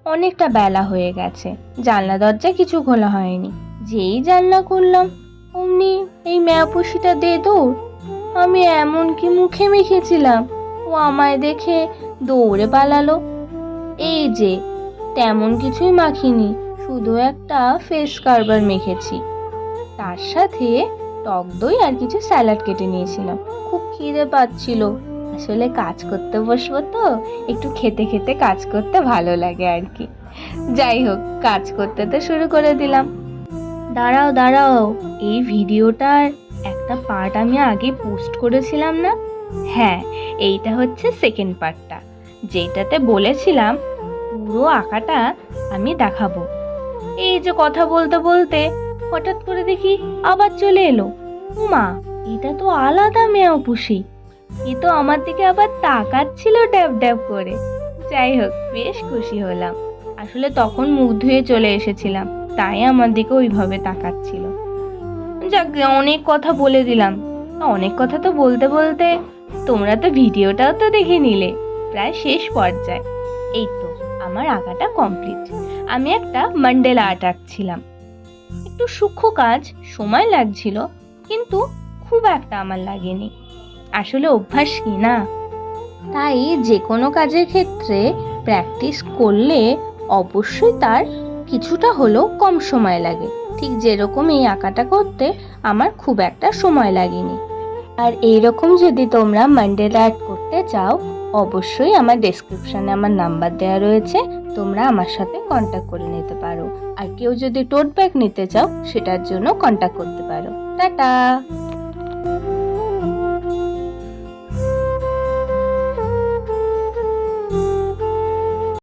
অনেকটা বেলা হয়ে গেছে, জানলা দরজা কিছু খোলা হয়নি। যেই জানলা খুললাম অমনি এই ম্যাপুসিটা দে দৌড়। আমি এমন কি মুখে মেখেছিলাম, ও আমায় দেখে দৌড়ে পালালো। এই যে তেমন কিছুই মাখিনি, শুধু একটা ফেস কার্বার মেখেছি, তার সাথে টক দই আর কিছু স্যালাড কেটে নিয়েছিলাম। খুব খিদে পাচ্ছিল, আসলে কাজ করতে বসবো তো, একটু খেতে খেতে কাজ করতে ভালো লাগে আর কি। যাই হোক, কাজ করতে তো শুরু করে দিলাম। দাঁড়াও দাঁড়াও, এই ভিডিওটার একটা পার্ট আমি আগে পোস্ট করেছিলাম না? হ্যাঁ, এইটা হচ্ছে সেকেন্ড পার্টটা, যেটাতে বলেছিলাম পুরো আঁকাটা আমি দেখাবো। এই যে কথা বলতে বলতে হঠাৎ করে দেখি আবার চলে এলো। মা, এটা তো আলাদা মেয়া পুষি, এ তো আমার দিকে আবার তাকাচ্ছিল ড্যাব ড্যাব করে। যাই হোক, বেশ খুশি হলাম। আসলে তখন মুখ ধুয়ে চলে এসেছিলাম, তাই আমার দিকে ওইভাবে তাকাচ্ছিল। যাক, অনেক কথা বলে দিলাম। অনেক কথা তো বলতে বলতে তোমরা তো ভিডিওটাও তো দেখে নিলে, প্রায় শেষ পর্যায়ে। এই তো আমার আঁকাটা কমপ্লিট। আমি একটা মান্ডেলা আর্ট আঁকছিলাম। একটু সূক্ষ্ম কাজ, সময় লাগছিল, কিন্তু খুব একটা আমার লাগেনি। আসলে অভ্যাস কি না, তাই যে কোনো কাজের ক্ষেত্রে প্র্যাকটিস করলে অবশ্যই তার কিছুটা হলেও কম সময় লাগে। ঠিক যেরকম এই আঁকাটা করতে আমার খুব একটা সময় লাগেনি। আর এইরকম যদি তোমরা মান্ডেলা আর্ট করতে চাও, অবশ্যই আমার ডেসক্রিপশনে আমার নাম্বার দেওয়া রয়েছে, তোমরা আমার সাথে কন্ট্যাক্ট করে নিতে পারো। আর কেউ যদি টোট ব্যাগ নিতে চাও, সেটার জন্য কন্ট্যাক্ট করতে পারো। টাটা।